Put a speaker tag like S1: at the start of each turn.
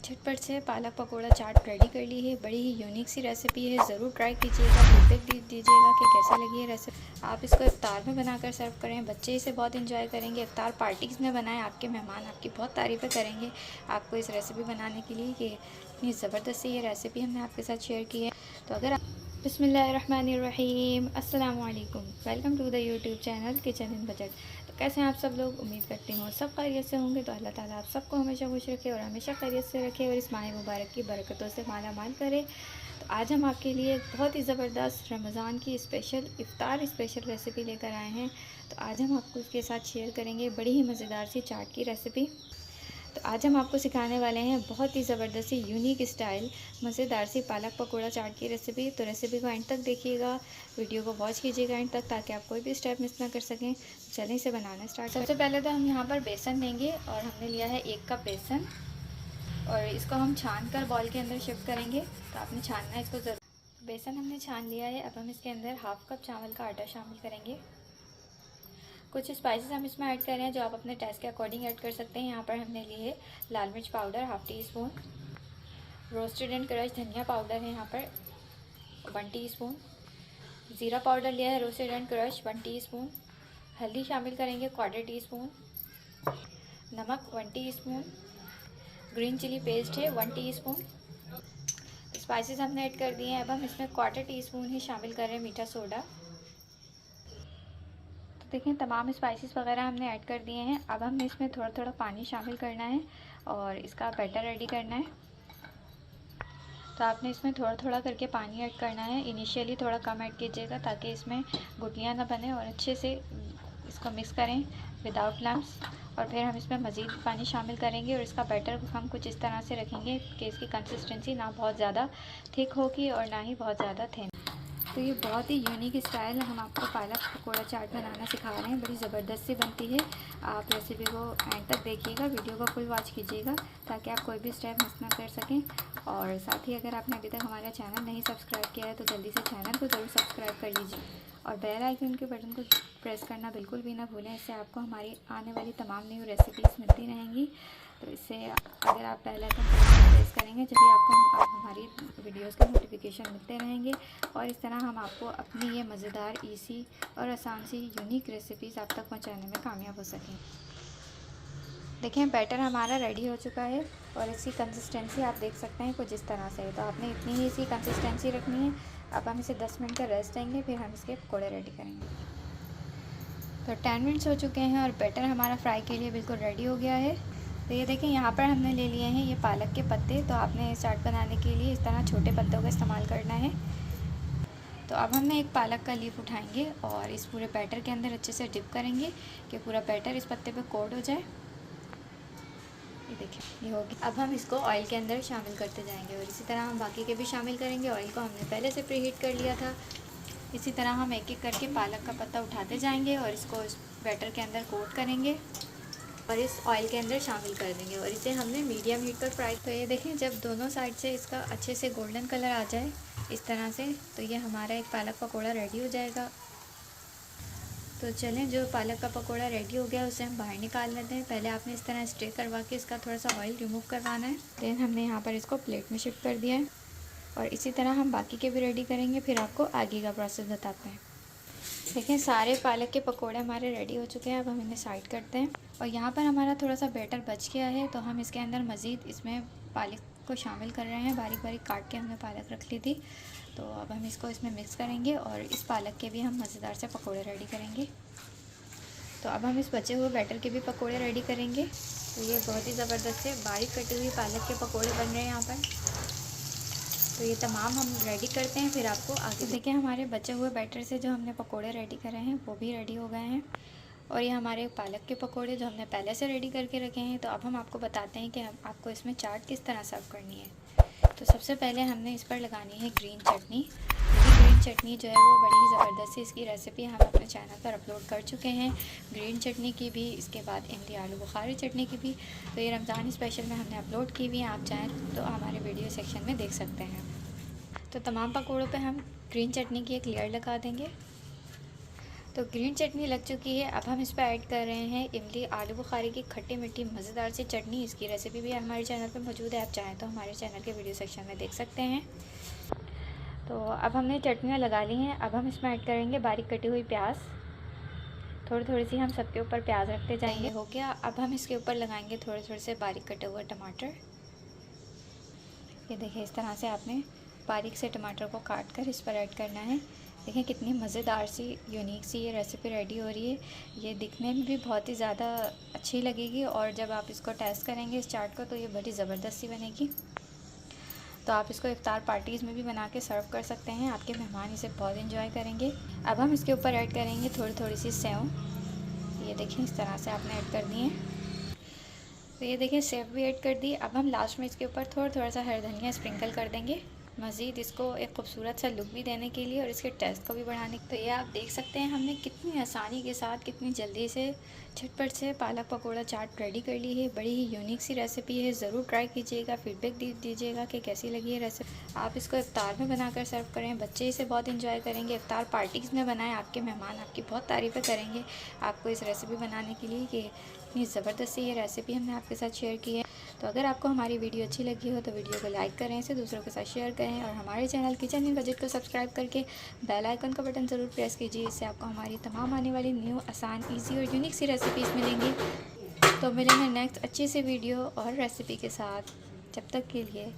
S1: झटपट से पालक पकौड़ा चाट रेडी कर ली है। बड़ी ही यूनिक सी रेसिपी है, ज़रूर ट्राई कीजिएगा, फीडबैक दीजिएगा कि कैसे लगी है रेसिपी। आप इसको इफ्तार में बनाकर सर्व करें, बच्चे इसे बहुत इंजॉय करेंगे। इफ्तार पार्टीज़ में बनाएं, आपके मेहमान आपकी बहुत तारीफ़ें करेंगे आपको इस रेसिपी बनाने के लिए कि इतनी ज़बरदस्त ये रेसिपी हमने आपके साथ शेयर की है। तो अगर बिस्मिल्लाहिर्रहमानिर्रहीम, अस्सलाम वालेकुम, welcome to the YouTube channel kitchen in budget. तो कैसे हैं आप सब लोग? उम्मीद करती हूँ सब खैरियत से होंगे। तो अल्लाह ताला आप सबको हमेशा खुश रखे और हमेशा खैरियत से रखे और इस माह मुबारक की बरकतों से माला माल करे। तो आज हम आपके लिए एक बहुत ही ज़बरदस्त रमज़ान की स्पेशल इफ़्तार स्पेशल रेसिपी लेकर आए हैं। तो आज हम आपको उसके साथ शेयर करेंगे बड़ी ही मज़ेदार सी चाट की रेसिपी। तो आज हम आपको सिखाने वाले हैं बहुत ही ज़बरदस्त सी यूनिक स्टाइल मज़ेदार सी पालक पकौड़ा चाट की रेसिपी। तो रेसिपी को एंड तक देखिएगा, वीडियो को वॉच कीजिएगा एंड तक, ताकि आप कोई भी स्टेप मिस ना कर सकें। तो चलें इसे बनाना स्टार्ट। सबसे पहले तो हम यहाँ पर बेसन लेंगे और हमने लिया है 1 कप बेसन और इसको हम छान कर बॉल के अंदर शिफ्ट करेंगे। तो आपने छानना है इसको ज़रूर। बेसन हमने छान लिया है। अब हम इसके अंदर 1/2 कप चावल का आटा शामिल करेंगे। कुछ स्पाइसेस हम इसमें ऐड कर रहे हैं जो आप अपने टेस्ट के अकॉर्डिंग ऐड कर सकते हैं। यहाँ पर हमने लिए है लाल मिर्च powder 1/2 teaspoon, roasted and crush धनिया पाउडर है यहाँ पर 1 टीस्पून, ज़ीरा पाउडर लिया है रोस्टेड एंड क्रश 1 टीस्पून, हल्दी शामिल करेंगे 1/4 टीस्पून, नमक 1 टीस्पून, ग्रीन चिली पेस्ट है 1 टीस्पून। स्पाइसेस हमने ऐड कर दिए हैं। अब हम इसमें 1/4 टीस्पून ही शामिल कर रहे हैं मीठा सोडा। देखें तमाम स्पाइसेस वगैरह हमने ऐड कर दिए हैं। अब हमने इसमें थोड़ा थोड़ा पानी शामिल करना है और इसका बैटर रेडी करना है। तो आपने इसमें थोड़ा थोड़ा करके पानी ऐड करना है। इनिशियली थोड़ा कम ऐड कीजिएगा ताकि इसमें गुठलियाँ ना बने, और अच्छे से इसको मिक्स करें विदाउट लम्प्स। और फिर हम इसमें मज़ीद पानी शामिल करेंगे और इसका बैटर हम कुछ इस तरह से रखेंगे कि इसकी कंसिस्टेंसी ना बहुत ज़्यादा थिक होगी और ना ही बहुत ज़्यादा थिन। तो ये बहुत ही यूनिक स्टाइल हम आपको पालक पकौड़ा चाट बनाना सिखा रहे हैं, बड़ी ज़बरदस्त सी बनती है। आप रेसिपी को एंड तक देखिएगा, वीडियो को फुल वॉच कीजिएगा ताकि आप कोई भी स्टेप मिस ना कर सकें। और साथ ही अगर आपने अभी तक हमारा चैनल नहीं सब्सक्राइब किया है तो जल्दी से चैनल को ज़रूर सब्सक्राइब कर लीजिए और बेल आइकन के बटन को प्रेस करना बिल्कुल भी ना भूलें। इससे आपको हमारी आने वाली तमाम न्यू रेसिपीज़ मिलती रहेंगी। तो इससे अगर आप बेल आइकन प्रेस करेंगे जब भी आपको हमारी वीडियोस के नोटिफिकेशन मिलते रहेंगे। और इस तरह हम आपको अपनी ये मज़ेदार ईजी और आसान सी यूनिक रेसिपीज़ आप तक पहुंचाने में कामयाब हो सकें। देखें बैटर हमारा रेडी हो चुका है और इसकी कंसिस्टेंसी आप देख सकते हैं कुछ इस तरह से। तो आपने इतनी ही सी कंसिस्टेंसी रखनी है। अब हम इसे 10 मिनट का रेस्ट देंगे, फिर हम इसके पकौड़े रेडी करेंगे। तो 10 मिनट्स हो चुके हैं और बैटर हमारा फ्राई के लिए बिल्कुल रेडी हो गया है। तो ये देखें यहाँ पर हमने ले लिए हैं ये पालक के पत्ते। तो आपने चाट बनाने के लिए इस तरह छोटे पत्तों का इस्तेमाल करना है। तो अब हमने एक पालक का लीफ उठाएंगे और इस पूरे बैटर के अंदर अच्छे से डिप करेंगे कि पूरा बैटर इस पत्ते पे कोट हो जाए। ये देखिए ये होगी। अब हम इसको ऑयल के अंदर शामिल करते जाएंगे और इसी तरह हम बाकी के भी शामिल करेंगे। ऑयल को हमने पहले से प्रीहीट कर लिया था। इसी तरह हम एक एक करके पालक का पत्ता उठाते जाएंगे और इसको इस बैटर के अंदर कोट करेंगे और इस ऑयल के अंदर शामिल कर देंगे और इसे हमने मीडियम हीट पर फ्राई। तो ये देखें जब दोनों साइड से इसका अच्छे से गोल्डन कलर आ जाए इस तरह से, तो ये हमारा एक पालक पकौड़ा रेडी हो जाएगा। तो चलें जो पालक का पकौड़ा रेडी हो गया उसे हम बाहर निकाल लेते हैं। पहले आपने इस तरह स्ट्रे करवा के इसका थोड़ा सा ऑयल रिमूव करवाना है। देन हमने यहाँ पर इसको प्लेट में शिफ्ट कर दिया है और इसी तरह हम बाकी के भी रेडी करेंगे, फिर आपको आगे का प्रोसेस बताते हैं। देखें सारे पालक के पकोड़े हमारे रेडी हो चुके हैं। अब हम इन्हें साइड करते हैं और यहाँ पर हमारा थोड़ा सा बैटर बच गया है। तो हम इसके अंदर मज़ीद इसमें पालक को शामिल कर रहे हैं। बारीक बारीक काट के हमने पालक रख ली थी। तो अब हम इसको इसमें मिक्स करेंगे और इस पालक के भी हम मज़ेदार से पकोड़े रेडी करेंगे। तो अब हम इस बचे हुए बैटर के भी पकोड़े रेडी करेंगे। तो ये बहुत ही ज़बरदस्त से बारीक कटी हुई पालक के पकोड़े बन रहे हैं यहाँ पर। तो ये तमाम हम रेडी करते हैं, फिर आपको आगे देखें। हमारे बचे हुए बैटर से जो हमने पकोड़े रेडी करे हैं वो भी रेडी हो गए हैं और ये हमारे पालक के पकोड़े जो हमने पहले से रेडी करके रखे हैं। तो अब हम आपको बताते हैं कि आपको इसमें चाट किस तरह सर्व करनी है। तो सबसे पहले हमने इस पर लगानी है ग्रीन चटनी। ग्रीन चटनी जो है वो बड़ी ही ज़बरदस्त है। इसकी रेसिपी हम अपने चैनल पर अपलोड कर चुके हैं, ग्रीन चटनी की भी, इसके बाद इमली आलू बुखारी चटनी की भी। तो ये रमज़ान स्पेशल में हमने अपलोड की हुई है, आप चाहें तो हमारे वीडियो सेक्शन में देख सकते हैं। तो तमाम पकौड़ों पे हम ग्रीन चटनी की एक लेयर लगा देंगे। तो ग्रीन चटनी लग चुकी है। अब हम इस पर ऐड कर रहे हैं इमली आलू बुखारे की खट्टी मीठी मज़ेदार सी चटनी। इसकी रेसिपी भी हमारे चैनल पे मौजूद है, आप चाहें तो हमारे चैनल के वीडियो सेक्शन में देख सकते हैं। तो अब हमने चटनियाँ लगा ली हैं। अब हम इसमें ऐड करेंगे बारीक कटी हुई प्याज। थोड़ी थोड़ी सी हम सबके ऊपर प्याज रखते जाएंगे। हो गया। अब हम इसके ऊपर लगाएंगे थोड़े थोड़े से बारीक कटे हुए टमाटर। ये देखिए, इस तरह से आपने बारीक से टमाटर को काट कर इस पर ऐड करना है। देखें कितनी मज़ेदार सी यूनिक सी ये रेसिपी रेडी हो रही है। ये दिखने में भी बहुत ही ज़्यादा अच्छी लगेगी और जब आप इसको टेस्ट करेंगे इस चाट को तो ये बड़ी ज़बरदस्त सी बनेगी। तो आप इसको इफ्तार पार्टीज़ में भी बना के सर्व कर सकते हैं, आपके मेहमान इसे बहुत इंजॉय करेंगे। अब हम इसके ऊपर ऐड करेंगे थोड़ी थोड़ी सी सेव। ये देखें, इस तरह से आपने ऐड कर दी है। तो ये देखें, सेव भी ऐड कर दी। अब हम लास्ट में इसके ऊपर थोड़ा थोड़ा सा हरा धनिया स्प्रिंकल कर देंगे, मज़ीद इसको एक खूबसूरत सा लुक भी देने के लिए और इसके टेस्ट को भी बढ़ाने। तो ये आप देख सकते हैं हमने कितनी आसानी के साथ कितनी जल्दी से झटपट से पालक पकौड़ा चाट रेडी कर ली है। बड़ी ही यूनिक सी रेसिपी है, ज़रूर ट्राई कीजिएगा, फीडबैक दीजिएगा कि कैसी लगी है रेसिपी। आप इसको इफ्तार में बनाकर सर्व करें, बच्चे इसे बहुत इंजॉय करेंगे। इफ्तार पार्टीज़ में बनाएं, आपके मेहमान आपकी बहुत तारीफ़ें करेंगे आपको इस रेसिपी बनाने के लिए कि इतनी ज़बरदस्त सी ये रेसिपी हमने आपके साथ शेयर की है। तो अगर आपको हमारी वीडियो अच्छी लगी हो तो वीडियो को लाइक करें, इसे दूसरों के साथ शेयर करें और हमारे चैनल किचन इन बजट को सब्सक्राइब करके बेल आइकन का बटन ज़रूर प्रेस कीजिए। इससे आपको हमारी तमाम आने वाली न्यू आसान ईजी और यूनिक सी रेसिपीज़ मिलेंगी। तो मिलेंगे नेक्स्ट अच्छी सी वीडियो और रेसिपी के साथ। जब तक के लिए